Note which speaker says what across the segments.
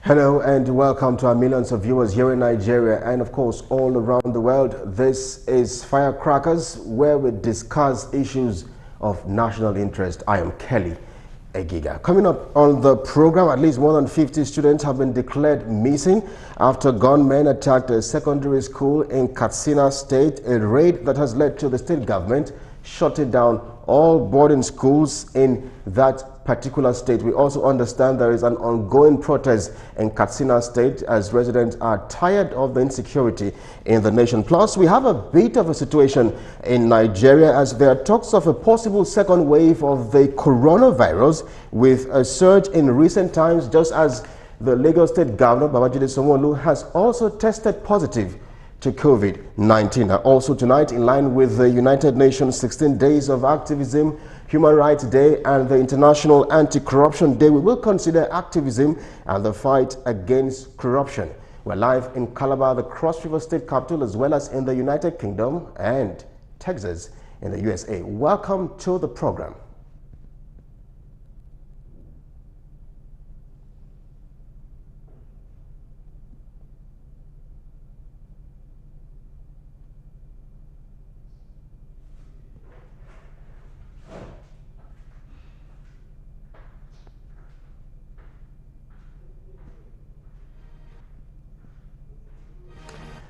Speaker 1: Hello and welcome to our millions of viewers here in Nigeria and of course all around the world. This is Firecrackers, where we discuss issues of national interest. I am Kelly Egiga. Coming up on the program, at least more than 50 students have been declared missing after gunmen attacked a secondary school in Katsina State, a raid that has led to the state government shutting down all boarding schools in that particular state. We also understand there is an ongoing protest in Katsina State as residents are tired of the insecurity in the nation. Plus, we have a bit of a situation in Nigeria as there are talks of a possible second wave of the coronavirus with a surge in recent times, just as the Lagos State Governor, Babajide Sanwo-Olu, has also tested positive to COVID-19. Also tonight, in line with the United Nations 16 Days of Activism, Human Rights Day and the International Anti-Corruption Day, we will consider activism and the fight against corruption. We're live in Calabar, the Cross River State capital, as well as in the United Kingdom and Texas in the USA. Welcome to the program.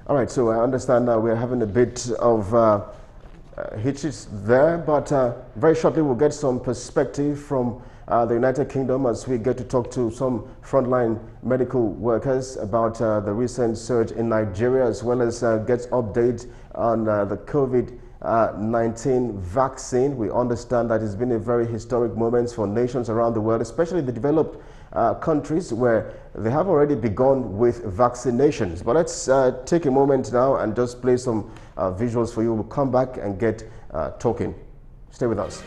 Speaker 1: All right, so I understand that we're having a bit of hitches there, but very shortly we'll get some perspective from the United Kingdom as we get to talk to some frontline medical workers about the recent surge in Nigeria, as well as get updates on the COVID-19 vaccine. We understand that it's been a very historic moment for nations around the world, especially the developed countries where they have already begun with vaccinations. But let's take a moment now and just play some visuals for you. We'll come back and get talking. Stay with us.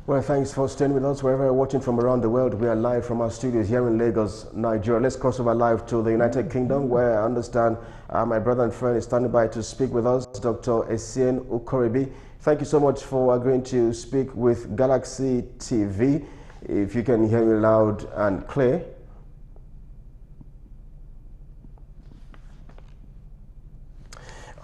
Speaker 1: Well, thanks for staying with us wherever you're watching from around the world. We are live from our studios here in Lagos, Nigeria. Let's cross over live to the United Kingdom, where I understand my brother and friend is standing by to speak with us, Dr. Esien Ukorebi. Thank you so much for agreeing to speak with Galaxy TV. If you can hear me loud and clear.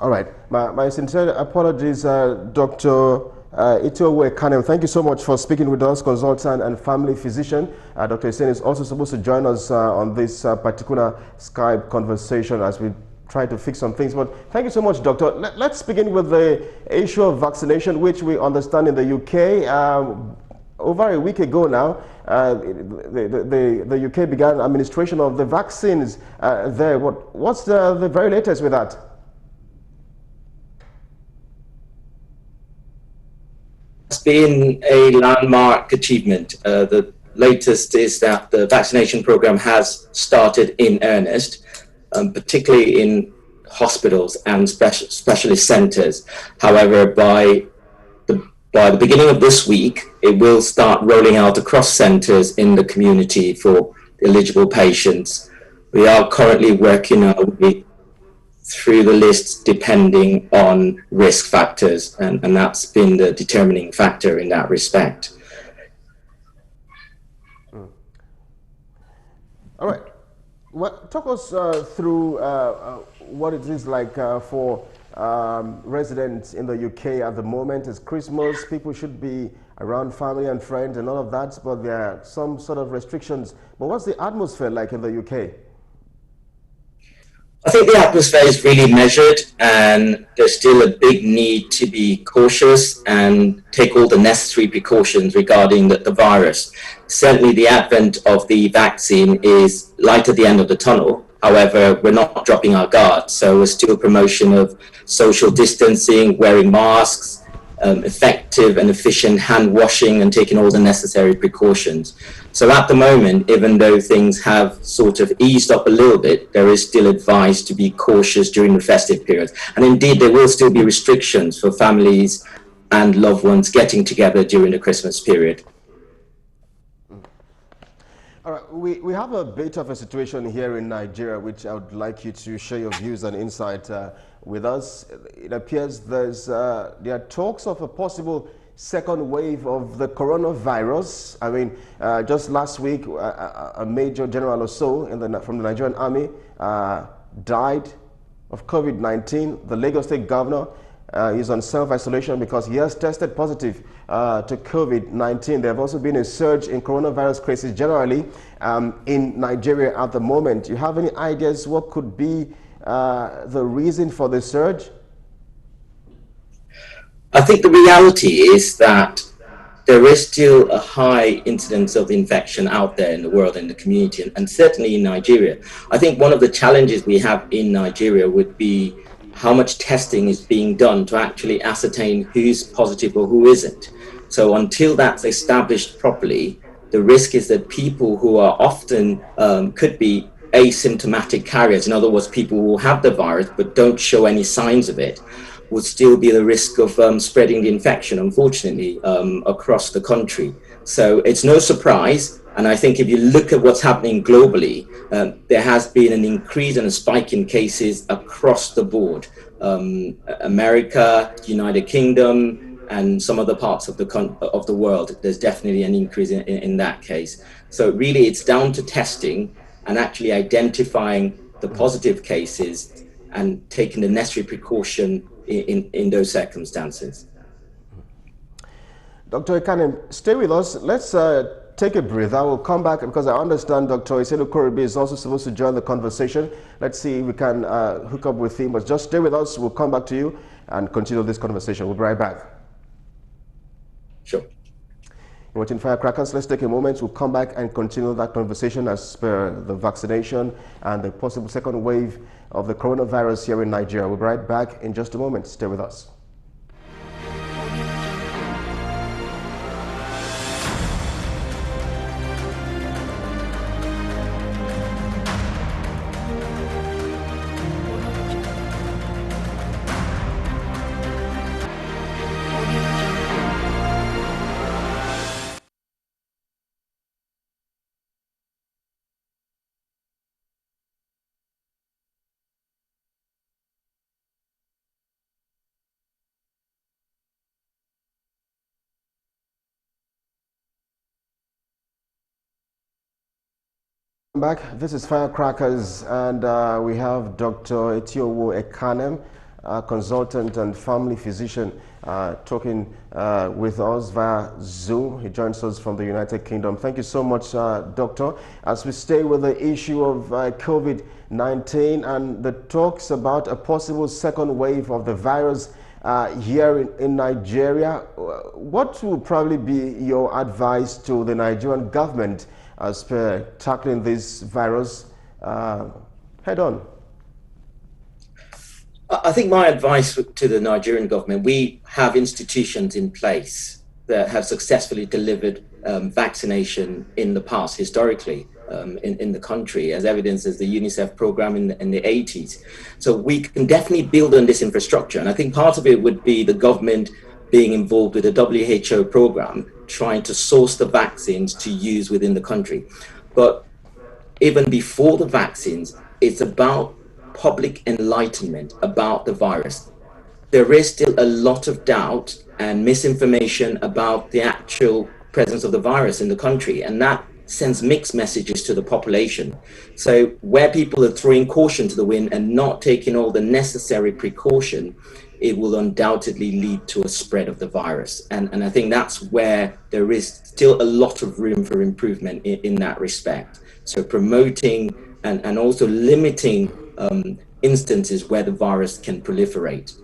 Speaker 1: All right. My sincere apologies, Dr. Etiowo Ekanem. Thank you so much for speaking with us, consultant and family physician. Dr. Esien is also supposed to join us on this particular Skype conversation as we try to fix some things. But thank you so much, Doctor. Let's begin with the issue of vaccination, which we understand in the UK. Over a week ago now, the UK began administration of the vaccines there. What's the very latest with that?
Speaker 2: It's been a landmark achievement. The latest is that the vaccination program has started in earnest, particularly in hospitals and specialist centres. However, by the beginning of this week, it will start rolling out across centres in the community for eligible patients. We are currently working our way through the list depending on risk factors, and that's been the determining factor in that respect.
Speaker 1: All right. Well, talk us through what it is like for residents in the UK at the moment. It's Christmas, people should be around family and friends and all of that, but there are some sort of restrictions. But what's the atmosphere like in the UK?
Speaker 2: I think the atmosphere is really measured, and there's still a big need to be cautious and take all the necessary precautions regarding the virus. Certainly the advent of the vaccine is light at the end of the tunnel. However, we're not dropping our guard. So we're still promotion of social distancing, wearing masks, effective and efficient hand washing, and taking all the necessary precautions. So at the moment, even though things have sort of eased up a little bit, there is still advice to be cautious during the festive period. And indeed, there will still be restrictions for families and loved ones getting together during the Christmas period.
Speaker 1: All right, we have a bit of a situation here in Nigeria, which I would like you to share your views and insight with us. It appears there are talks of a possible second wave of the coronavirus. I mean, just last week, a major general or so from the Nigerian army died of COVID-19. The Lagos State governor is on self-isolation because he has tested positive to COVID-19. There have also been a surge in coronavirus cases generally in Nigeria at the moment. Do you have any ideas what could be the reason for the surge?
Speaker 2: I think the reality is that there is still a high incidence of infection out there in the world, in the community, and certainly in Nigeria. I think one of the challenges we have in Nigeria would be how much testing is being done to actually ascertain who's positive or who isn't. So until that's established properly, the risk is that people who are often could be asymptomatic carriers, in other words, people who have the virus but don't show any signs of it, would still be the risk of spreading the infection, unfortunately, across the country. So it's no surprise. And I think if you look at what's happening globally, there has been an increase and a spike in cases across the board. America, United Kingdom, and some other parts of the world, there's definitely an increase in that case. So really, it's down to testing and actually identifying the positive cases and taking the necessary precaution in those circumstances.
Speaker 1: Dr. Ekanem, stay with us. Let's take a breath. I will come back because I understand Dr. Ukorebi is also supposed to join the conversation. Let's see if we can hook up with him, but just stay with us. We'll come back to you and continue this conversation. We'll be right back.
Speaker 2: Sure.
Speaker 1: You're watching Firecrackers. Let's take a moment. We'll come back and continue that conversation as per the vaccination and the possible second wave of the coronavirus here in Nigeria. We'll be right back in just a moment. Stay with us. Back. This is Firecrackers, and we have Dr. Etiowo Ekanem, consultant and family physician, talking with us via Zoom. He joins us from the United Kingdom. Thank you so much, Doctor. As we stay with the issue of COVID-19 and the talks about a possible second wave of the virus here in Nigeria, what will probably be your advice to the Nigerian government as per tackling this virus head on?
Speaker 2: I think my advice to the Nigerian government, we have institutions in place that have successfully delivered vaccination in the past, historically, in the country, as evidenced as the UNICEF program in the 80s. So we can definitely build on this infrastructure. And I think part of it would be the government being involved with the WHO program, trying to source the vaccines to use within the country. But even before the vaccines, it's about public enlightenment about the virus. There is still a lot of doubt and misinformation about the actual presence of the virus in the country, and that sends mixed messages to the population. So where people are throwing caution to the wind and not taking all the necessary precaution, it will undoubtedly lead to a spread of the virus. And I think that's where there is still a lot of room for improvement in that respect. So promoting and also limiting instances where the virus can proliferate.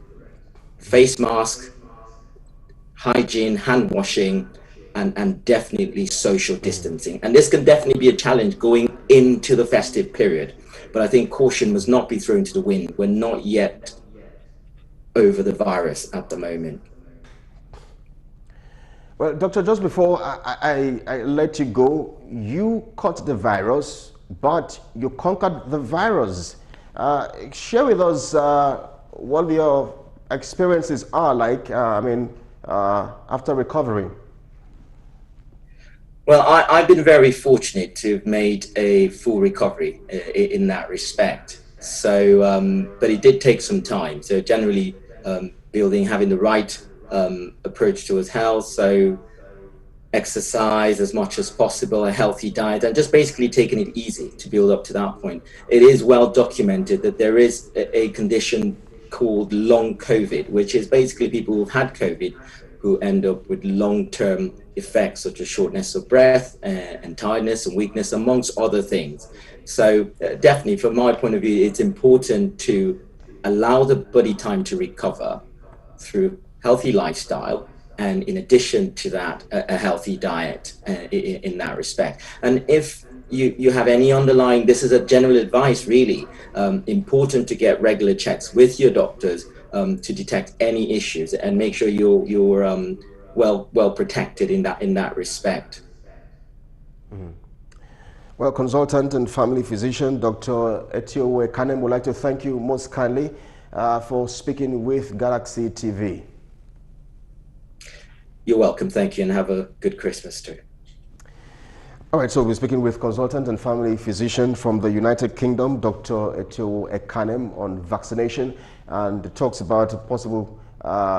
Speaker 2: Face mask, hygiene, hand washing, and definitely social distancing. And this can definitely be a challenge going into the festive period. But I think caution must not be thrown to the wind. We're not yet over the virus at the moment.
Speaker 1: Well, Doctor, just before I let you go, you caught the virus, but you conquered the virus. Share with us what your experiences are like, after recovering.
Speaker 2: Well, I've been very fortunate to have made a full recovery in that respect. So, but it did take some time. So generally, having the right approach towards health. So exercise as much as possible, a healthy diet, and just basically taking it easy to build up to that point. It is well documented that there is a condition called long COVID, which is basically people who've had COVID who end up with long-term effects such as shortness of breath and tiredness and weakness, amongst other things. So definitely, from my point of view, it's important to allow the body time to recover through healthy lifestyle, and in addition to that, a healthy diet in that respect. And if you have any underlying, this is a general advice really, important to get regular checks with your doctors to detect any issues and make sure you're well protected in that respect.
Speaker 1: Mm-hmm. Well, consultant and family physician, Dr. Etiowo Ekanem, would like to thank you most kindly for speaking with Galaxy TV.
Speaker 2: You're welcome, thank you, and have a good Christmas too.
Speaker 1: All right, so we're speaking with consultant and family physician from the United Kingdom, Dr. Etiowo Ekanem, on vaccination, and talks about a possible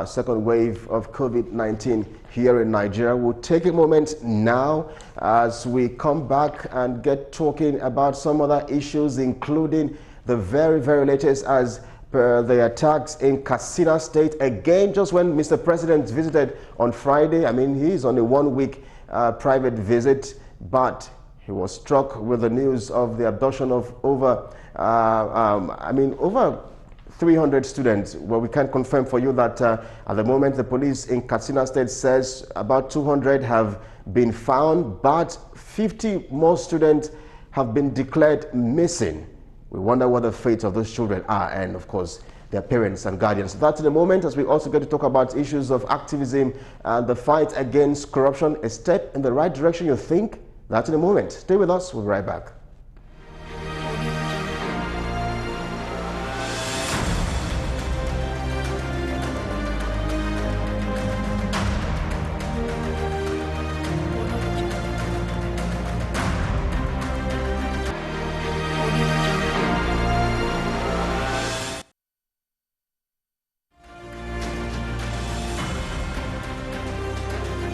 Speaker 1: second wave of COVID-19 here in Nigeria. We'll take a moment now as we come back and get talking about some other issues, including the very, very latest as per the attacks in Katsina State. Again, just when Mr. President visited on Friday, he's on a one-week private visit, but he was struck with the news of the abduction of over 300 students. Well, we can confirm for you that at the moment the police in Katsina State says about 200 have been found, but 50 more students have been declared missing. We wonder what the fate of those children are, and of course their parents and guardians. That's in a moment, as we also get to talk about issues of activism and the fight against corruption. A step in the right direction, you think? That's in a moment. Stay with us, we'll be right back.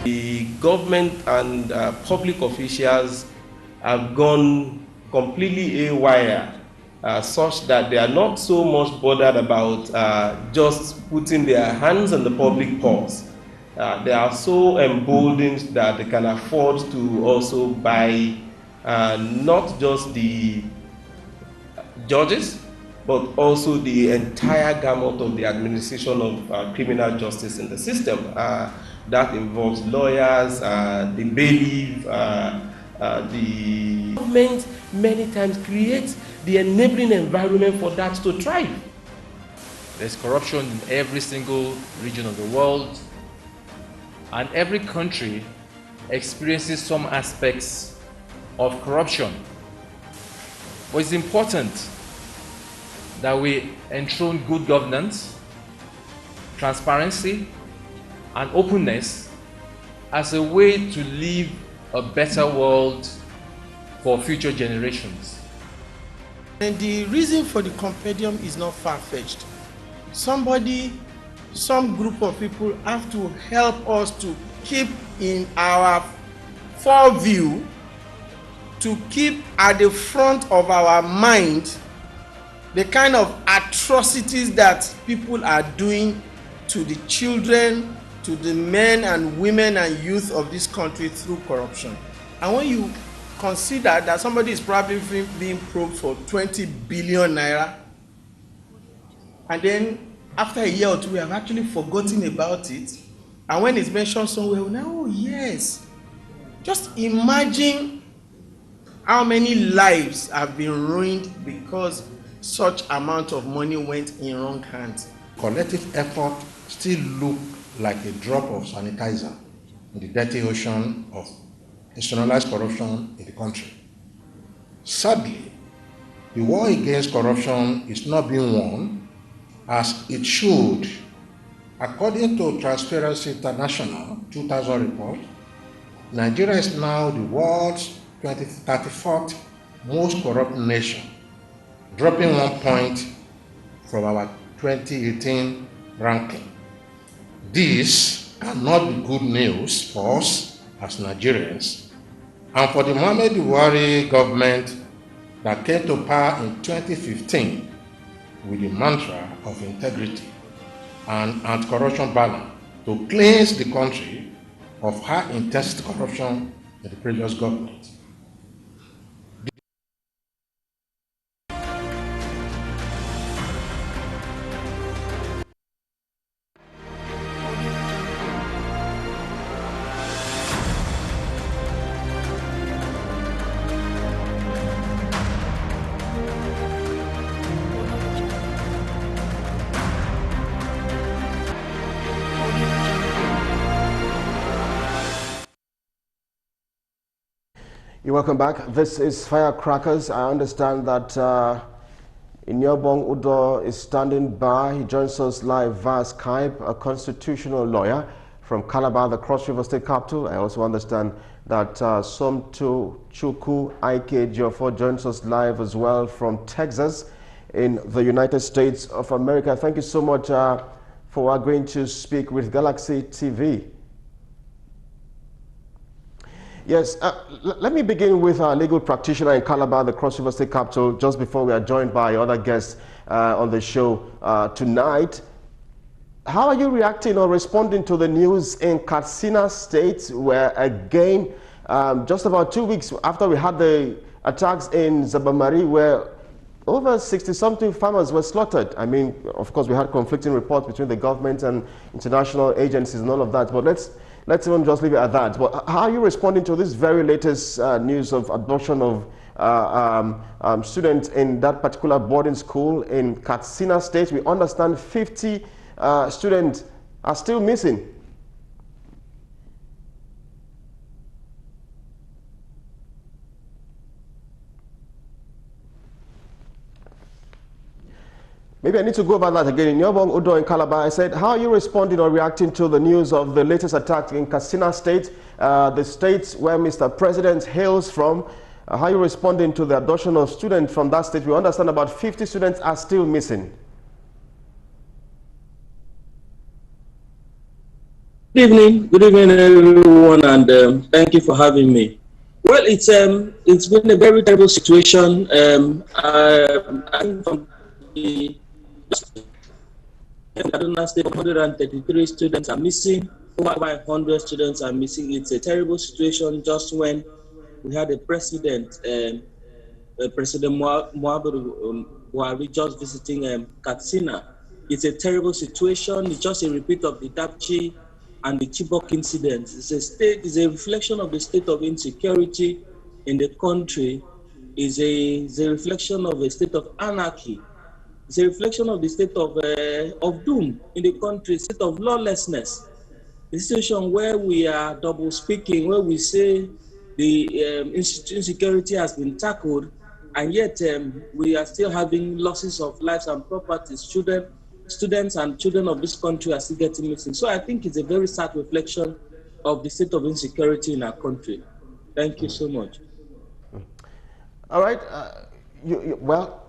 Speaker 3: The government and public officials have gone completely haywire such that they are not so much bothered about just putting their hands on the public purse. They are so emboldened that they can afford to also buy not just the judges, but also the entire gamut of the administration of criminal justice in the system. That involves lawyers, the bailiff, the government many times creates the enabling environment for that to thrive.
Speaker 4: There's corruption in every single region of the world, and every country experiences some aspects of corruption. But it's important that we enthrone good governance, transparency, and openness as a way to leave a better world for future generations.
Speaker 5: And the reason for the compendium is not far-fetched. Some group of people have to help us to keep in our foreview, to keep at the front of our mind the kind of atrocities that people are doing to the children, to the men and women and youth of this country through corruption. And when you consider that somebody is probably being probed for 20 billion naira, and then after a year or two we have actually forgotten about it, and when it's mentioned somewhere, we know, oh yes. Just imagine how many lives have been ruined because such amount of money went in wrong hands.
Speaker 6: Collective effort still look like a drop of sanitizer in the dirty ocean of institutionalized corruption in the country. Sadly, the war against corruption is not being won as it should. According to Transparency International 2000 report, Nigeria is now the world's 34th most corrupt nation, dropping 1 point from our 2018 ranking. This cannot be good news for us as Nigerians and for the Muhammadu Buhari government that came to power in 2015 with the mantra of integrity and anti-corruption balance to cleanse the country of high-intensity corruption in the previous government.
Speaker 1: You're welcome back. This is Firecrackers. I understand that Iniobong Udoh is standing by. He joins us live via Skype, a constitutional lawyer from Calabar, the Cross River State capital. I also understand that Somtoochukwu Ik-Ejiofor joins us live as well from Texas in the United States of America. Thank you so much for agreeing to speak with Galaxy TV. Yes, let me begin with our legal practitioner in Calabar, the Cross River State capital, just before we are joined by other guests on the show tonight. How are you reacting or responding to the news in Katsina State, where again, just about 2 weeks after we had the attacks in Zabamari, where over 60-something farmers were slaughtered? I mean, of course, we had conflicting reports between the government and international agencies and all of that, but let's even just leave it at that. But how are you responding to this very latest news of abduction of students in that particular boarding school in Katsina State? We understand 50 students are still missing. Maybe I need to go about that again. Iniobong Udoh in Calabar, I said, how are you responding or reacting to the news of the latest attack in Katsina State, the state where Mr. President hails from? How are you responding to the abduction of students from that state? We understand about 50 students are still missing.
Speaker 2: Good evening everyone, and thank you for having me.
Speaker 7: Well, it's been a very terrible situation. I think from the Kaduna State, 133 students are missing. Over 100 students are missing. It's a terrible situation. Just when we had a president, President Muhammadu Buhari, just visiting Katsina. It's a terrible situation. It's just a repeat of the Dapchi and the Chibok incidents. It's a reflection of the state of insecurity in the country. It's a reflection of a state of anarchy. It's a reflection of the state of doom in the country, state of lawlessness. The situation where we are double speaking, where we say the insecurity has been tackled, and yet we are still having losses of lives and properties. Students and children of this country are still getting missing. So I think it's a very sad reflection of the state of insecurity in our country. Thank you so much.
Speaker 1: All right. Well,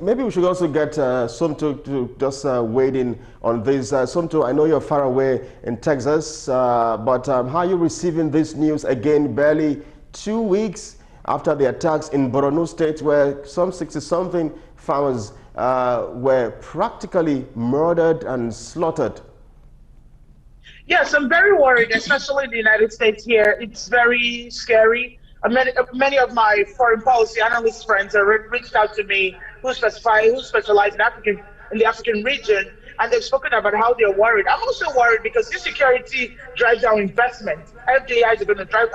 Speaker 1: maybe we should also get Somtoochukwu to just wade in on this. Somtoochukwu, I know you're far away in Texas, but how are you receiving this news again, barely 2 weeks after the attacks in Borno State, where some 60-something farmers were practically murdered and slaughtered?
Speaker 8: Yes, I'm very worried, especially in the United States here. It's very scary. Many of my foreign policy analyst friends have reached out to me who specialize in the African region, and they've spoken about how they're worried. I'm also worried because insecurity drives down investment. FDIs are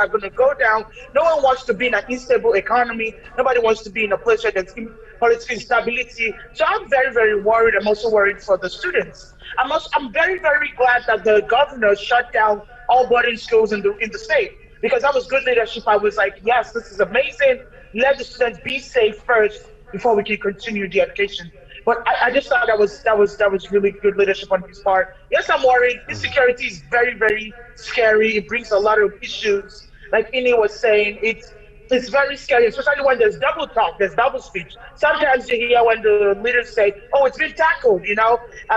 Speaker 8: going to go down. No one wants to be in an unstable economy. Nobody wants to be in a place where there's political instability. So I'm very, very worried. I'm also worried for the students. I'm very, very glad that the governor shut down all boarding schools in the state, because that was good leadership. I was like, yes, this is amazing. Let the students be safe first before we can continue the education. But I just thought that was really good leadership on his part. Yes, I'm worried. Insecurity is very, very scary. It brings a lot of issues. Like Ini was saying, it's very scary, especially when there's double talk, there's double speech. Sometimes you hear when the leaders say, oh, it's been tackled, and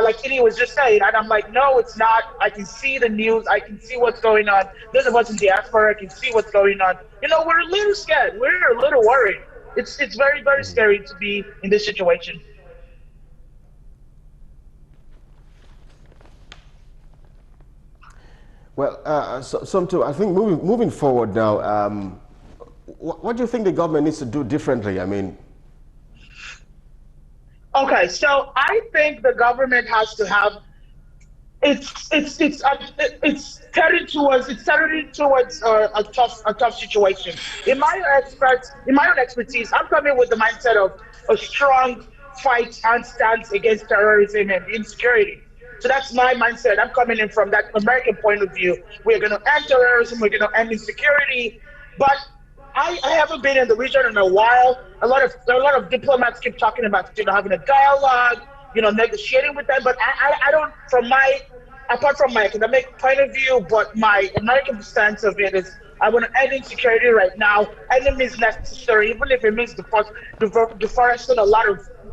Speaker 8: like Ini was just saying, and I'm like, no, it's not. I can see the news. I can see what's going on. Those of us in diaspora can see what's going on. We're a little scared. We're a little worried. It's very, very scary to be in this situation.
Speaker 1: Well, Somtoochukwu, I think moving forward now, what do you think the government needs to do differently? I mean,
Speaker 8: okay, so I think the government has to have it's headed towards a tough situation. In my own expertise, I'm coming with the mindset of a strong fight and stance against terrorism and insecurity. So that's my mindset. I'm coming in from that American point of view. We're going to end terrorism. We're going to end insecurity. But I haven't been in the region in a while. A lot of diplomats keep talking about having a dialogue, negotiating with them. But I don't, apart from my academic point of view, but my American stance of it is I want to end insecurity right now. Any is necessary, even if it means deforesting a lot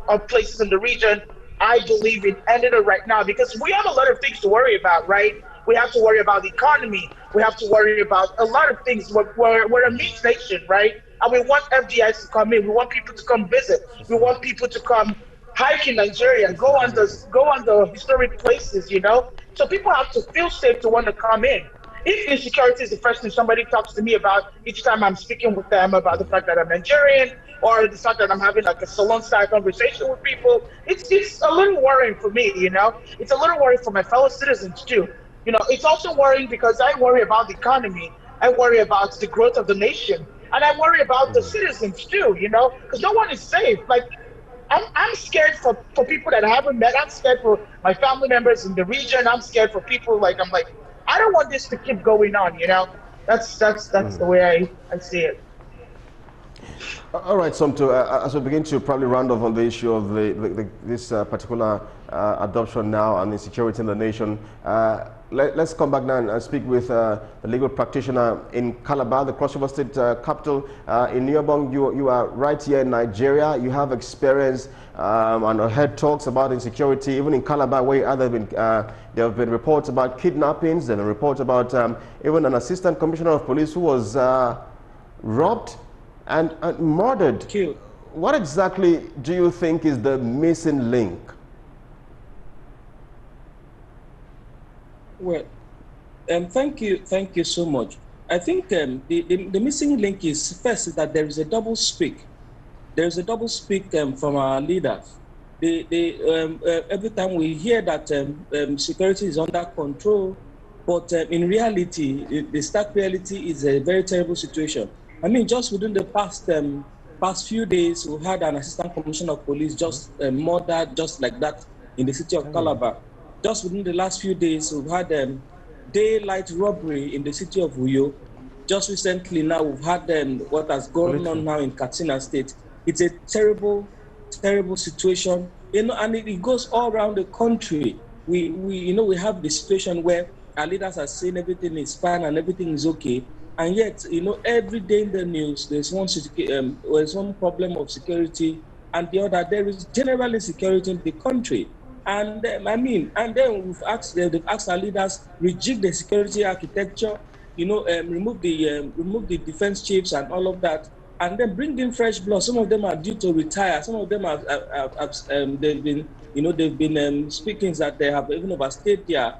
Speaker 8: of places in the region. I believe in ending it right now, because we have a lot of things to worry about, right? We have to worry about the economy. We have to worry about a lot of things. We're a mixed nation, right? And we want FDIs to come in. We want people to come visit. We want people to come hike in Nigeria, go on the historic places, So people have to feel safe to want to come in. If insecurity is the first thing somebody talks to me about each time I'm speaking with them about the fact that I'm Nigerian, or the fact that I'm having like a salon-style conversation with people, it's a little worrying for me, It's a little worrying for my fellow citizens too. It's also worrying because I worry about the economy. I worry about the growth of the nation. And I worry about the citizens too, because no one is safe. Like, I'm scared for people that I haven't met. I'm scared for my family members in the region. I'm scared for people I don't want this to keep going on, That's the way I see it.
Speaker 1: All right, Somtoochukwu, as we begin to probably round off on the issue of this particular adoption now and insecurity in the nation, let's come back now and speak with the legal practitioner in Calabar, the Cross River State capital. In Iniobong, you are right here in Nigeria. You have experience and heard talks about insecurity, even in Calabar, where there have been reports about kidnappings. There have been reports about even an assistant commissioner of police who was robbed and murdered.
Speaker 7: Killed.
Speaker 1: What exactly do you think is the missing link?
Speaker 7: Well, thank you so much. I think the missing link is first is that there is a double speak. There is a double speak from our leaders. Every time we hear that security is under control, but in reality, the stark reality is a very terrible situation. I mean, just within the past few days, we had an assistant commissioner of police just murdered just like that in the city of Calabar. Just within the last few days, we've had daylight robbery in the city of Udoh. Just recently now, we've had what has gone on now in Katsina State. It's a terrible, terrible situation, and it goes all around the country. We have the situation where our leaders are saying everything is fine and everything is okay, and yet, every day in the news, there's one problem of security and the other. There is general insecurity in the country. And then they've asked our leaders rejig the security architecture, remove the defense chiefs and all of that, and then bring in fresh blood. Some of them are due to retire. Some of them they've been speaking that they have even overstayed their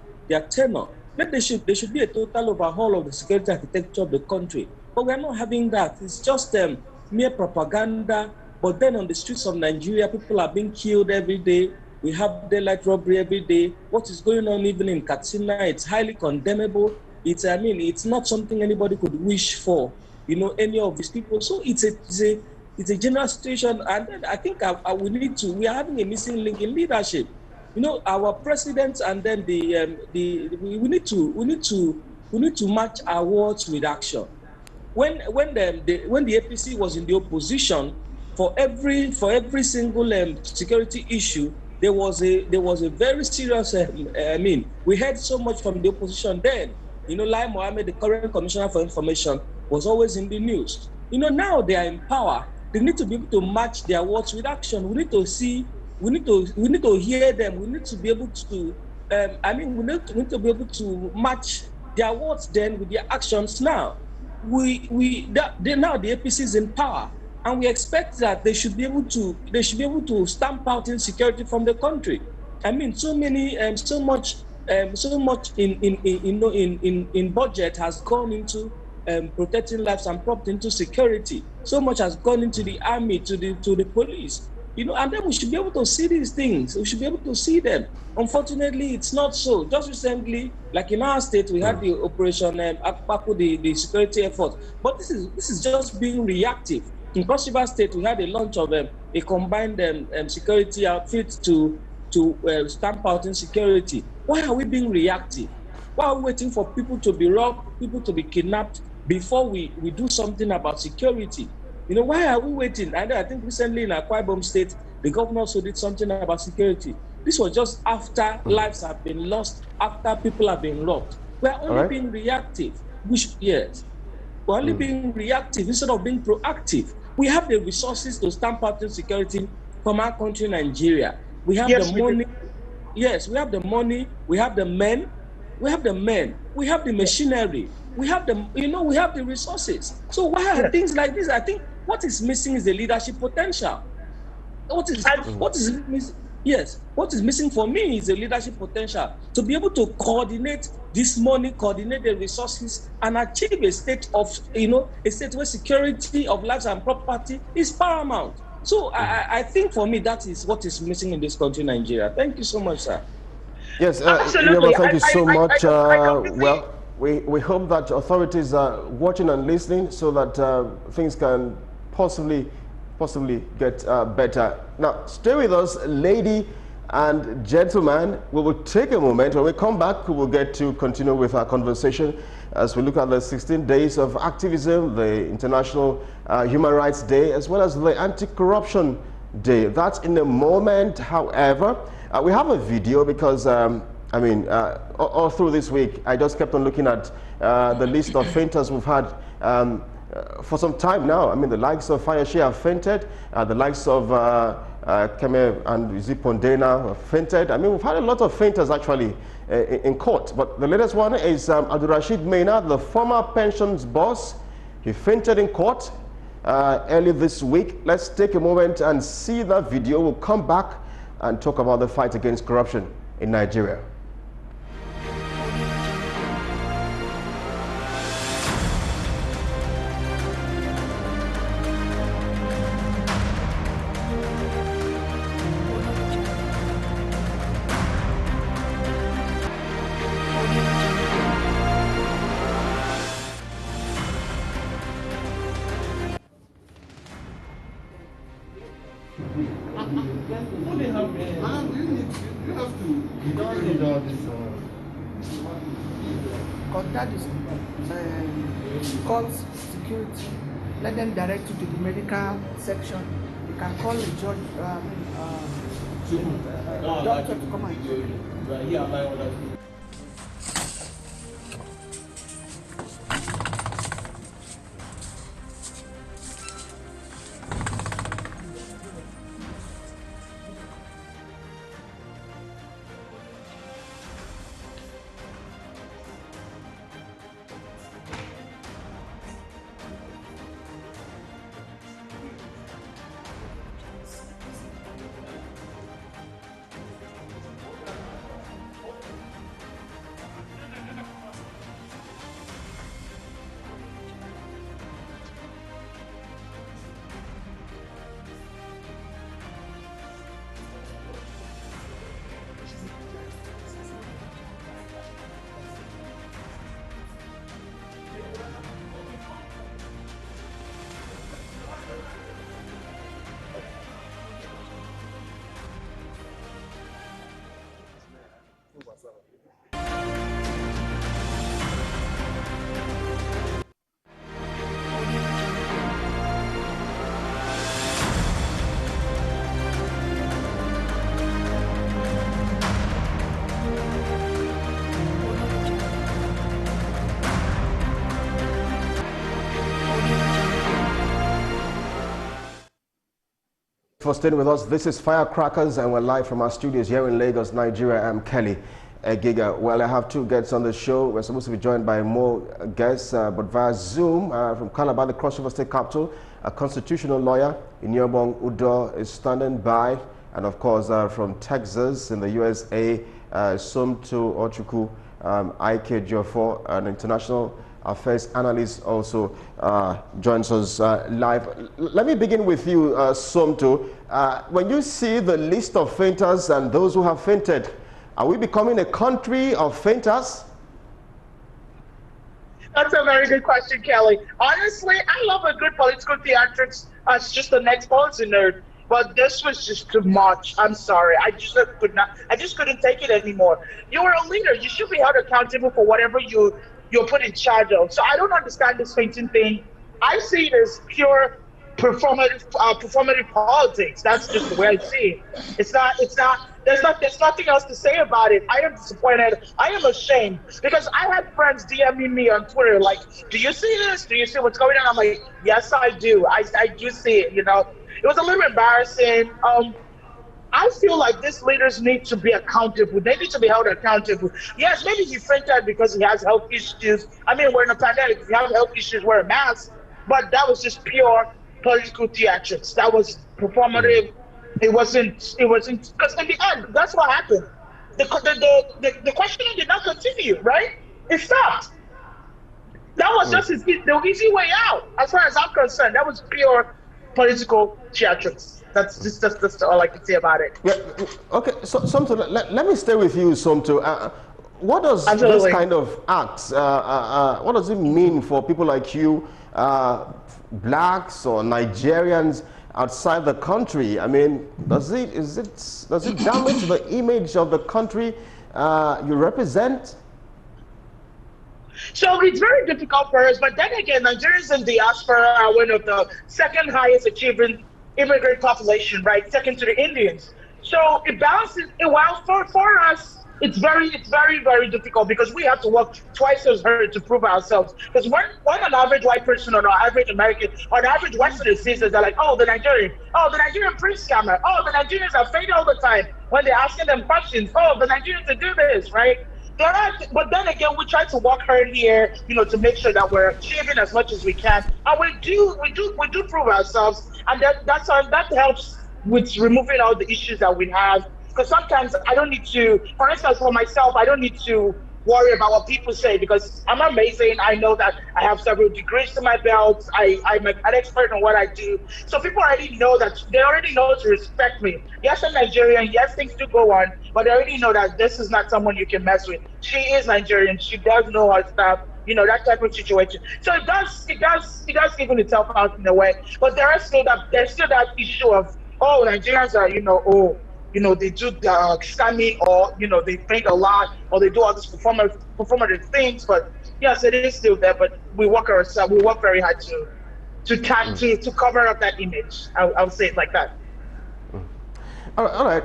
Speaker 7: tenure. Then there should be a total overhaul of the security architecture of the country. But we're not having that. It's just mere propaganda. But then on the streets of Nigeria, people are being killed every day. We have daylight robbery every day. What is going on even in Katsina, it's highly condemnable. It's not something anybody could wish for, any of these people. So it's a general situation. And then I think we are having a missing link in leadership. Our president, and then we need to match our words with action. When the APC was in the opposition, for every single security issue, there was a very serious. We heard so much from the opposition then. Lai Mohammed, the current Commissioner for Information, was always in the news. Now they are in power. They need to be able to match their words with action. We need to see. We need to hear them. We need to be able to. We need to be able to match their words then with their actions now. Now the APC is in power. And we expect that they should be able to stamp out insecurity from the country. So much in budget has gone into protecting lives and propped into security. So much has gone into the army, to the police. And then we should be able to see these things. We should be able to see them. Unfortunately, it's not so. Just recently, like in our state, we had the Operation Akpaku, the security effort. But this is just being reactive. In Cross River State, we had a launch of a combined security outfit to stamp out insecurity. Why are we being reactive? Why are we waiting for people to be robbed, people to be kidnapped before we do something about security? Why are we waiting? And I think recently in Akwa Ibom State, the governor also did something about security. This was just after lives have been lost, after people have been robbed. We are only being reactive. We're only being reactive instead of being proactive. We have the resources to stamp out insecurity from our country, Nigeria. We have the money. Yes, we have the money. We have the men. We have the machinery. We have the resources. So why are things like this? I think what is missing is the leadership potential. What is missing for me is the leadership potential to be able to coordinate this money, coordinate the resources, and achieve a state where security of lives and property is paramount. So I think for me that is what is missing in this country, Nigeria. Thank you so much, sir.
Speaker 1: Yes,
Speaker 8: absolutely.
Speaker 1: Thank you so much. Well, we hope that authorities are watching and listening so that things can possibly get better. Now, stay with us, lady and gentlemen. We will take a moment. When we come back, we will get to continue with our conversation as we look at the 16 days of activism, the International Human Rights Day, as well as the Anti-Corruption Day. That's in a moment. However, we have a video because, all through this week, I just kept on looking at the list of fainters we've had for some time now. The likes of Fayashe have fainted, the likes of Keme and Zipondena have fainted. We've had a lot of fainters actually in court. But the latest one is Abdul Rashid Maina, the former pensions boss. He fainted in court early this week. Let's take a moment and see that video. We'll come back and talk about the fight against corruption in Nigeria.
Speaker 9: Contact court security. Let them direct you to the medical section. You can call the judge, doctor to come and check you.
Speaker 1: For staying with us, this is Firecrackers and we're live from our studios here in Lagos, Nigeria. I'm Kelly Egiga. Well, I have two guests on the show. We're supposed to be joined by more guests, but via Zoom from Calabar, the crossover state capital, a constitutional lawyer, Iniobong Udoh, is standing by. And of course, from Texas in the USA, Somtoochukwu, Ik-Ejiofor, an international affairs analyst, also joins us live. Let me begin with you, Somto. When you see the list of fainters and those who have fainted, are we becoming a country of fainters?
Speaker 8: That's a very good question, Kelly. Honestly, I love a good political theatrics as just the next policy nerd. But this was just too much. I'm sorry. I just couldn't take it anymore. You were a leader. You should be held accountable for whatever you're put in charge of. So I don't understand this fainting thing. I see it as pure performative politics. That's just the way I see it. There's nothing else to say about it. I am disappointed. I am ashamed because I had friends DMing me on Twitter like, do you see this? Do you see what's going on? I'm like, yes, I do. I do see it, you know. It was a little embarrassing. I feel like these leaders need to be accountable. They need to be held accountable. Yes, maybe he fainted because he has health issues. I mean, we're in a pandemic. If you have health issues, wear a mask. But that was just pure political theatrics. That was performative. It wasn't, because in the end, that's what happened. The questioning did not continue, right? It stopped. That was just the easy way out, as far as I'm concerned. That was pure political theatrics. That's all I can say about it.
Speaker 1: Yeah, okay, so Somto, let me stay with you, Somto. What does this kind of act, what does it mean for people like you, blacks or Nigerians outside the country? I mean, does it damage the image of the country you represent?
Speaker 8: So it's very difficult for us, but then again, Nigerians in diaspora are one of the second highest achieving immigrant population, right? Second to the Indians. So it balances it. While for us, it's very, very difficult because we have to work twice as hard to prove ourselves. Because when an average white person or an average American or an average Westerner sees us, they're like, oh, the Nigerian prince scammer, oh, the Nigerians are fake all the time when they're asking them questions, oh, the Nigerians to do this, right? But then again, we try to work hard here, to make sure that we're achieving as much as we can, and we do prove ourselves, and that helps with removing all the issues that we have. Because sometimes I don't need to, for instance, for myself, I don't need to worry about what people say because I'm amazing. I know that I have several degrees to my belt. I'm an expert on what I do. So people already know that they already know to respect me. Yes, I'm Nigerian. Yes, things do go on, but they already know that this is not someone you can mess with. She is Nigerian. She does know her stuff. That type of situation. So it does even itself out in a way. But there's still that issue of, oh, Nigerians are, they do the scamming, or they paint a lot, or they do all these performative things. But yes, it is still there. But we work very hard to cover up that image. I'll say it like that.
Speaker 1: All right.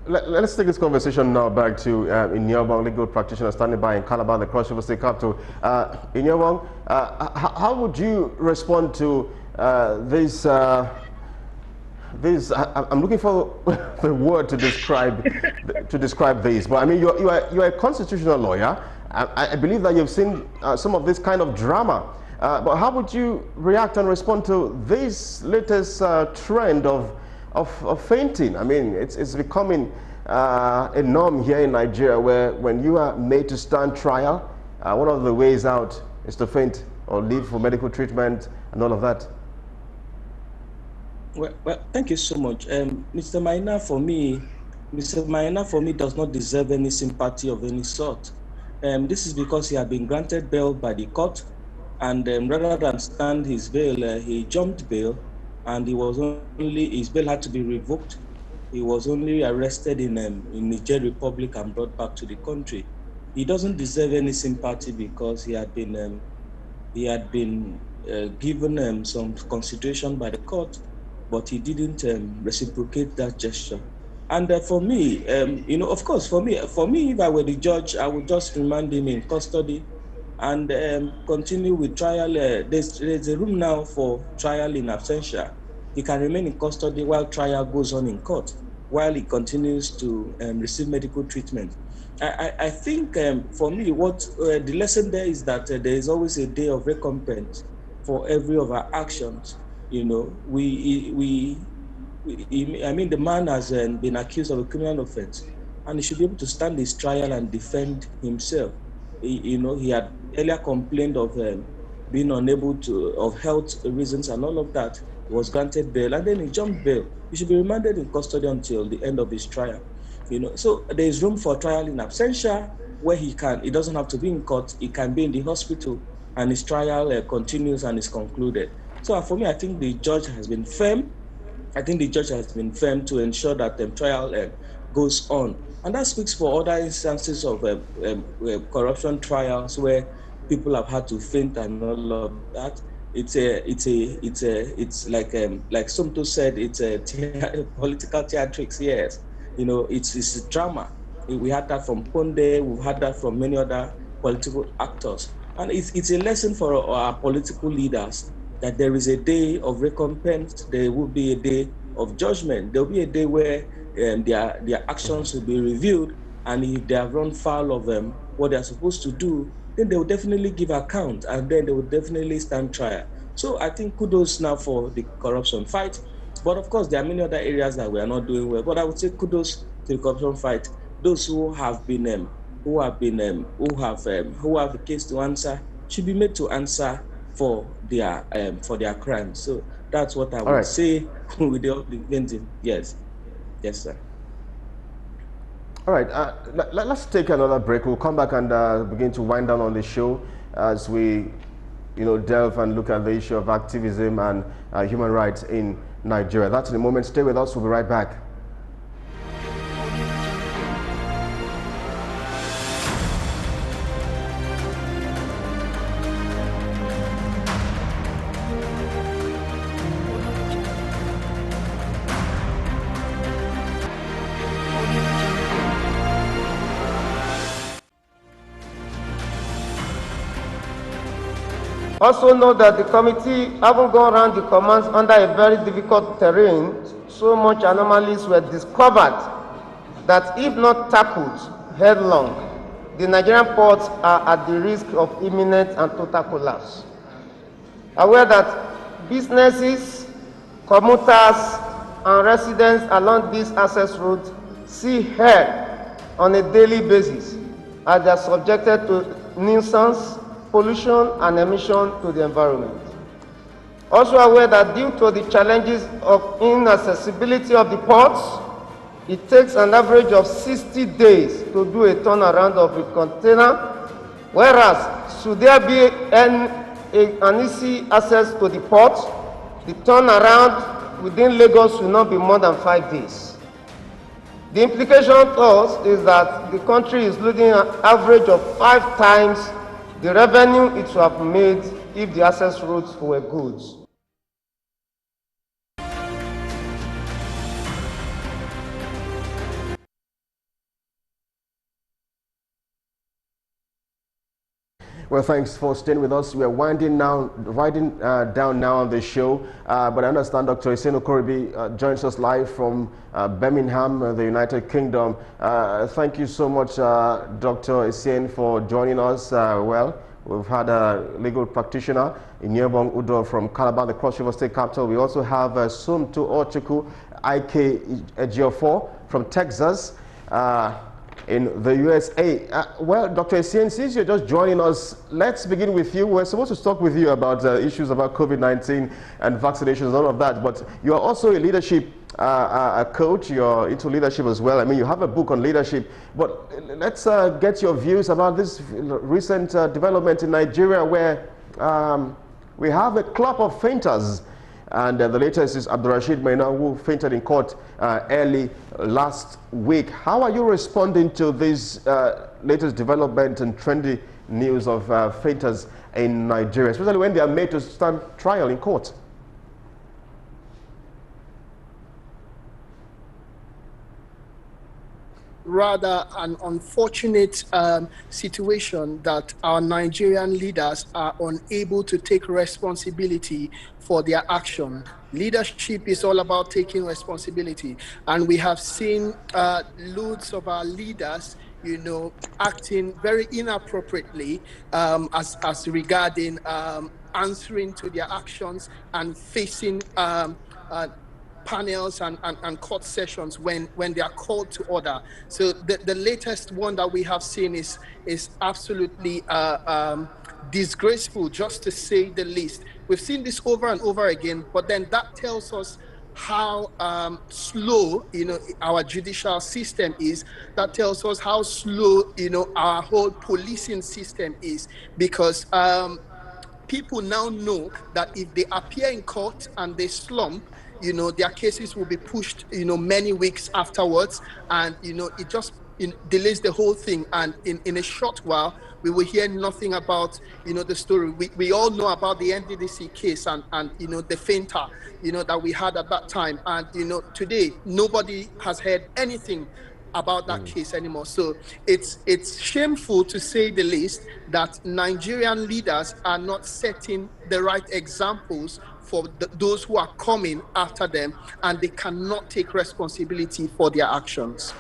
Speaker 1: Let's take this conversation now back to Iniobong, legal practitioner standing by in Calabar, the Cross River State capital. Iniobong, how would you respond to this? I'm looking for the word to describe this, but I mean, you're a constitutional lawyer. I believe that you've seen some of this kind of drama. But how would you react and respond to this latest trend of fainting? I mean, it's becoming a norm here in Nigeria, where when you are made to stand trial, one of the ways out is to faint or leave for medical treatment and all of that.
Speaker 7: Well, thank you so much. Mr. Maina for me does not deserve any sympathy of any sort. This is because he had been granted bail by the court, and rather than stand his bail, he jumped bail, and his bail had to be revoked. He was only arrested in Niger Republic and brought back to the country. He doesn't deserve any sympathy because he had been given some consideration by the court, but he didn't reciprocate that gesture. And for me, of course, for me, if I were the judge, I would just remand him in custody and continue with trial. There's a room now for trial in absentia. He can remain in custody while trial goes on in court, while he continues to receive medical treatment. I think for me, what the lesson there is that there is always a day of recompense for every of our actions. I mean, the man has been accused of a criminal offense, and he should be able to stand his trial and defend himself. He had earlier complained of being unable of health reasons and all of that. He was granted bail, and then he jumped bail. He should be remanded in custody until the end of his trial. So there is room for trial in absentia, where he doesn't have to be in court. He can be in the hospital, and his trial continues and is concluded. So for me, I think the judge has been firm. I think the judge has been firm to ensure that the trial goes on. And that speaks for other instances of corruption trials where people have had to faint and all of that. It's like Somtoochukwu said, it's a political theatrics. Yes, it's a drama. We had that from Ponde. We've had that from many other political actors, and it's a lesson for our political leaders that there is a day of recompense. There will be a day of judgment. There will be a day where their actions will be reviewed, and if they have run foul of what they are supposed to do, then they will definitely give account, and then they will definitely stand trial. So I think kudos now for the corruption fight. But of course, there are many other areas that we are not doing well. But I would say kudos to the corruption fight. Those who have a case to answer should be made to answer for their crimes. So that's what I would say with the ending. Yes, sir.
Speaker 1: All right, let's take another break. We'll come back and begin to wind down on the show as we, delve and look at the issue of activism and human rights in Nigeria. That's in a moment. Stay with us. We'll be right back.
Speaker 10: Also note that the committee haven't gone around the commands under a very difficult terrain. So much anomalies were discovered that if not tackled headlong, the Nigerian ports are at the risk of imminent and total collapse. Aware that businesses, commuters, and residents along these access routes see hell on a daily basis as they are subjected to nuisance, pollution, and emission to the environment. Also aware that due to the challenges of inaccessibility of the ports, it takes an average of 60 days to do a turnaround of a container, whereas should there be an easy access to the port, the turnaround within Lagos will not be more than 5 days. The implication to us is that the country is losing an average of 5 times the revenue it would have made if the access routes were good.
Speaker 1: Well, thanks for staying with us. We are winding down now on the show, but I understand Dr. Esien Ukorebi joins us live from Birmingham, the United Kingdom. Thank you so much, Dr. Esien, for joining us. Well, we've had a legal practitioner, Iniobong Udoh from Calabar, the Cross River State Capital. We also have Somtoochukwu, Ik-Ejiofor from Texas. In the USA. Well, Dr. Esien, since you're just joining us, let's begin with you. We're supposed to talk with you about issues about COVID-19 and vaccinations and all of that, but you're also a leadership coach. You're into leadership as well. I mean, you have a book on leadership, but let's get your views about this recent development in Nigeria where we have a club of fainters. And the latest is Abdurrashid Maina, who fainted in court early last week. How are you responding to this latest development and trendy news of fainters in Nigeria, especially when they are made to stand trial in court?
Speaker 9: Rather an unfortunate situation that our Nigerian leaders are unable to take responsibility for their action. Leadership is all about taking responsibility, and we have seen loads of our leaders, acting very inappropriately as regarding answering to their actions and facing panels and court sessions when they are called to order. So the latest one that we have seen is absolutely disgraceful, just to say the least. We've seen this over and over again, but then that tells us how slow our judicial system is. That tells us how slow our whole policing system is, because people now know that if they appear in court and they slump, their cases will be pushed, many weeks afterwards, and it just delays the whole thing. And in a short while, we will hear nothing about the story. We all know about the NDDC case and the fainter that we had at that time, and today nobody has heard anything about that case anymore. So it's shameful, to say the least, that Nigerian leaders are not setting the right examples for those who are coming after them, and they cannot take responsibility for their actions.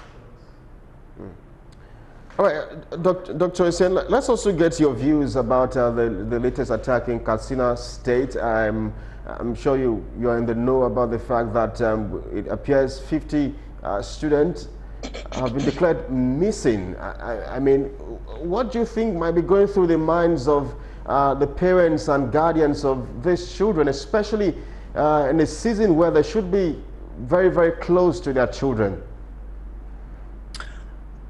Speaker 1: All right, Dr. Esien, let's also get your views about the latest attack in Katsina State. I'm sure you're in the know about the fact that it appears 50 students have been declared missing. I mean, what do you think might be going through the minds of the parents and guardians of these children, especially in a season where they should be very, very close to their children?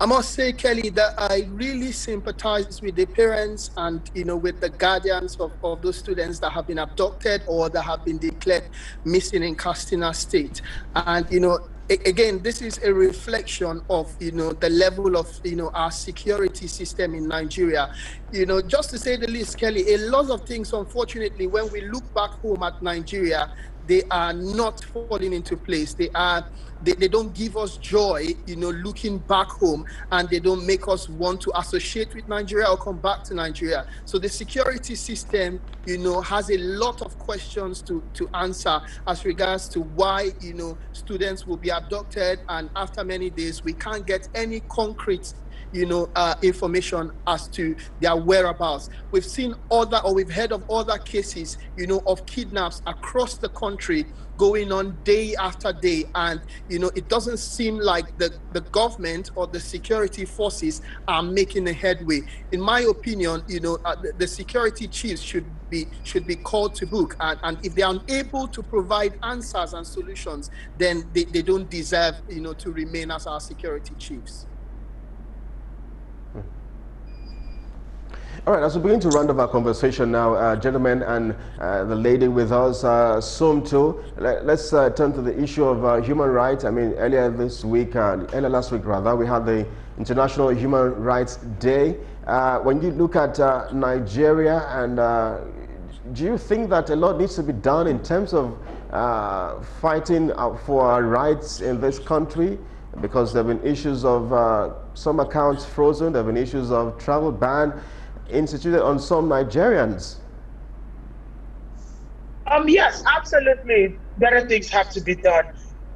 Speaker 9: I must say, Kelly, that I really sympathize with the parents and with the guardians of those students that have been abducted or that have been declared missing in Katsina State. And again, this is a reflection of the level of our security system in Nigeria. Just to say the least, Kelly, a lot of things, unfortunately, when we look back home at Nigeria, they are not falling into place. They don't give us joy, looking back home, and they don't make us want to associate with Nigeria or come back to Nigeria. So the security system, has a lot of questions to answer as regards to why, students will be abducted, and after many days, we can't get any concrete information as to their whereabouts. We've seen we've heard of other cases, of kidnaps across the country going on day after day. And, it doesn't seem like the government or the security forces are making a headway. In my opinion, the security chiefs should be called to book. And if they are unable to provide answers and solutions, then they don't deserve, to remain as our security chiefs.
Speaker 1: All right, as we begin to round off our conversation now, gentlemen, and the lady with us, Somto, let's turn to the issue of human rights. I mean, earlier last week, we had the International Human Rights Day. When you look at Nigeria, and do you think that a lot needs to be done in terms of fighting for our rights in this country? Because there have been issues of some accounts frozen, there have been issues of travel ban instituted on some Nigerians.
Speaker 8: Yes, absolutely. Better things have to be done.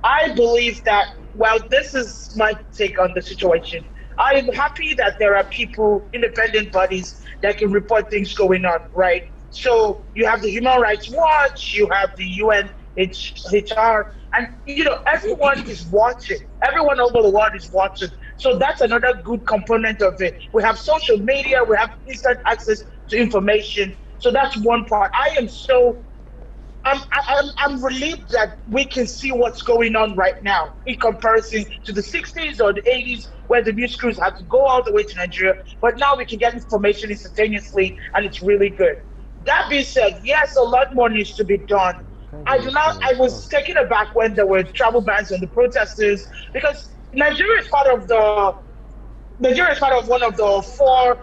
Speaker 8: I believe that, well, this is my take on the situation. I am happy that there are people, independent bodies, that can report things going on, right? So you have the Human Rights Watch, you have the UNHCR, and everyone is watching. Everyone over the world is watching. So that's another good component of it. We have social media, we have instant access to information. So that's one part. I'm relieved that we can see what's going on right now in comparison to the 60s or the 80s, where the news crews had to go all the way to Nigeria. But now we can get information instantaneously, and it's really good. That being said, yes, a lot more needs to be done. I was taken aback when there were travel bans on the protesters, because Nigeria is part of one of the four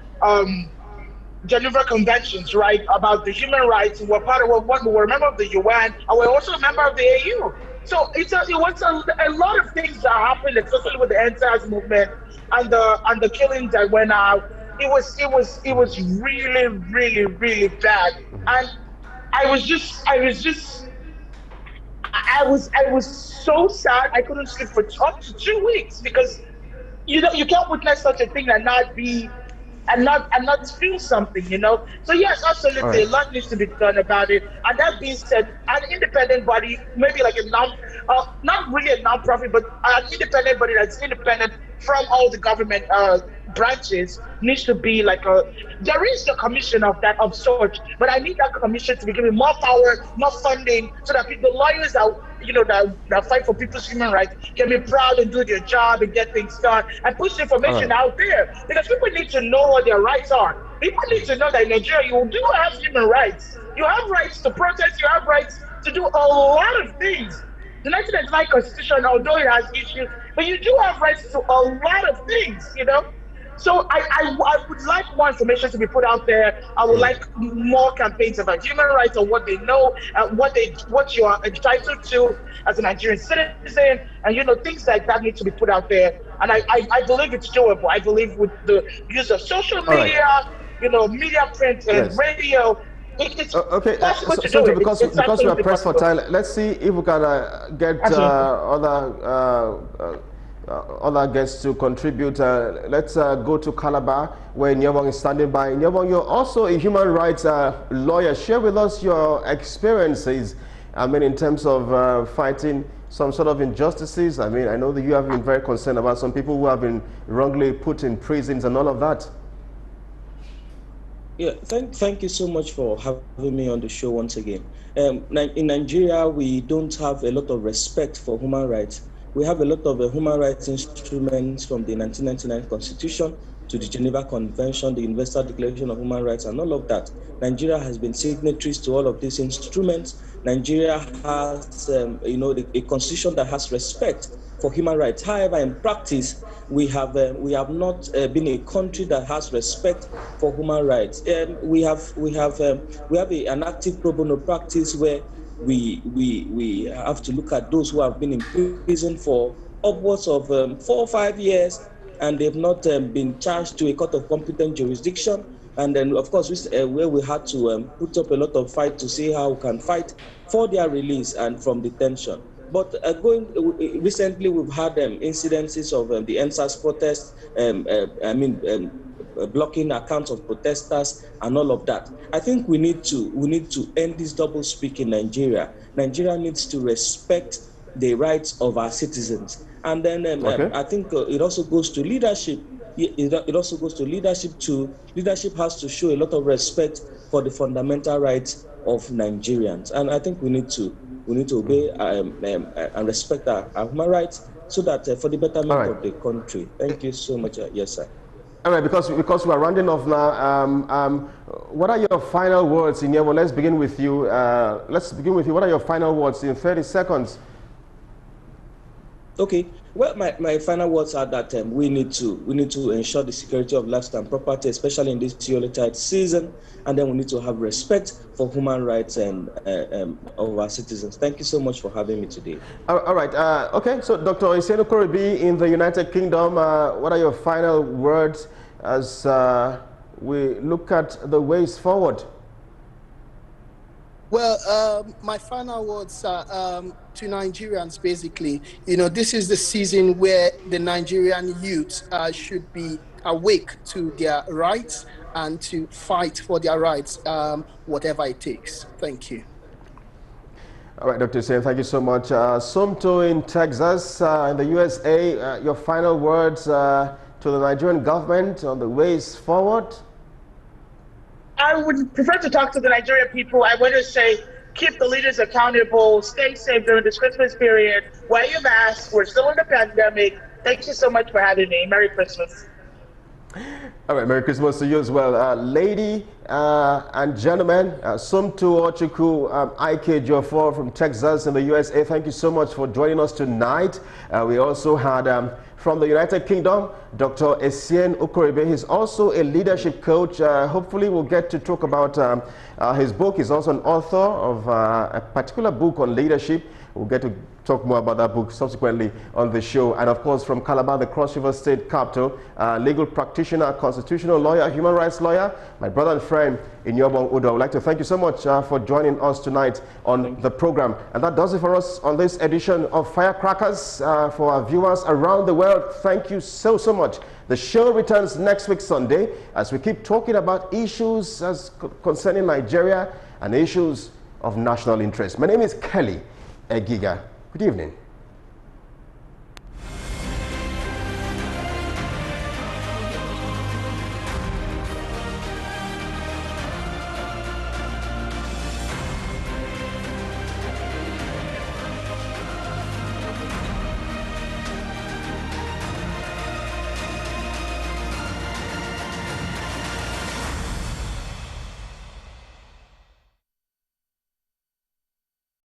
Speaker 8: Geneva Conventions, right, about the human rights. We're we're a member of the UN, and we're also a member of the AU. So it was a lot of things that happened, especially with the NSAS movement and the killings that went out. It was really, really, really bad. And I was so sad. I couldn't sleep for up to 2 weeks, because you can't witness such a thing and not feel something. So yes, absolutely, a lot needs to be done about it. And that being said, an independent body, maybe like not really a non-profit, but an independent body that's independent from all the government branches, needs to be like there is the commission of sorts, but I need that commission to be given more power, more funding, so that the lawyers that fight for people's human rights can be proud and do their job and get things done and push information out there, because people need to know what their rights are. People need to know that in Nigeria you do have human rights. You have rights to protest. You have rights to do a lot of things. The 1999 Constitution, although it has issues, but you do have rights to a lot of things. So I would like more information to be put out there. I would like more campaigns about human rights, or what they know, what you are entitled to as a Nigerian citizen, and things like that need to be put out there. And I believe it's doable. I believe with the use of social media, media, print, and radio. It's possible to do it.
Speaker 1: Because we are pressed for time, let's see if we can get other guests to contribute. Let's go to Calabar, where Iniobong is standing by. Iniobong, you're also a human rights lawyer. Share with us your experiences, in terms of fighting some sort of injustices. I know that you have been very concerned about some people who have been wrongly put in prisons and all of that.
Speaker 7: Yeah, thank you so much for having me on the show once again. In Nigeria, we don't have a lot of respect for human rights. We have a lot of human rights instruments, from the 1999 Constitution to the Geneva Convention, the Universal Declaration of Human Rights, and all of that. Nigeria has been signatories to all of these instruments. Nigeria has, a constitution that has respect for human rights. However, in practice, we have not been a country that has respect for human rights. We have an active pro bono practice where we have to look at those who have been in prison for upwards of 4 or 5 years, and they've not been charged to a court of competent jurisdiction. And then, of course, where we had to put up a lot of fight to see how we can fight for their release and from detention. But recently we've had incidences of the NSAS protests, blocking accounts of protesters and all of that. I think we need to end this double speak in Nigeria. Nigeria needs to respect the rights of our citizens. And then I think it also goes to leadership. It also goes to leadership too. Leadership has to show a lot of respect for the fundamental rights of Nigerians. And I think we need to obey and respect our human rights so that for the betterment of the country. Thank you so much. Yes, sir.
Speaker 1: All right, because we are rounding off now. What are your final words, Iniobong? Let's begin with you. What are your final words in 30 seconds?
Speaker 7: Okay. Well, my final words are that we need to ensure the security of lives and property, especially in this Yuletide season, and then we need to have respect for human rights and of our citizens. Thank you so much for having me today.
Speaker 1: All right. Okay. So, Dr. Esien Ukorebi in the United Kingdom, what are your final words as we look at the ways forward?
Speaker 9: Well, my final words are to Nigerians, basically. You know, this is the season where the Nigerian youth should be awake to their rights and to fight for their rights, whatever it takes. Thank you.
Speaker 1: All right, Dr. Esien, thank you so much. Somtoochukwu in Texas, in the USA, your final words to the Nigerian government on the ways forward?
Speaker 8: I would prefer to talk to the Nigerian people. I want to say, keep the leaders accountable, stay safe during this Christmas period, wear your mask, we're still in the pandemic. Thank you so much for having me. Merry Christmas.
Speaker 1: All right, Merry Christmas to you as well. Lady and gentlemen, Somtoochukwu, Ik-Ejiofor from Texas in the USA, thank you so much for joining us tonight. We also had from the United Kingdom, Dr. Esien Ukorebi. He's also a leadership coach. Hopefully we'll get to talk about his book. He's also an author of a particular book on leadership. We'll get to talk more about that book subsequently on the show. And of course, from Calabar, the Cross River State capital, legal practitioner, constitutional lawyer, human rights lawyer, my brother and friend, Iniobong Udoh. I would like to thank you so much for joining us tonight on the program. And that does it for us on this edition of Firecrackers. For our viewers around the world, thank you so much. The show returns next week, Sunday, as we keep talking about issues concerning Nigeria and issues of national interest. My name is Kelly Egiga. Good evening.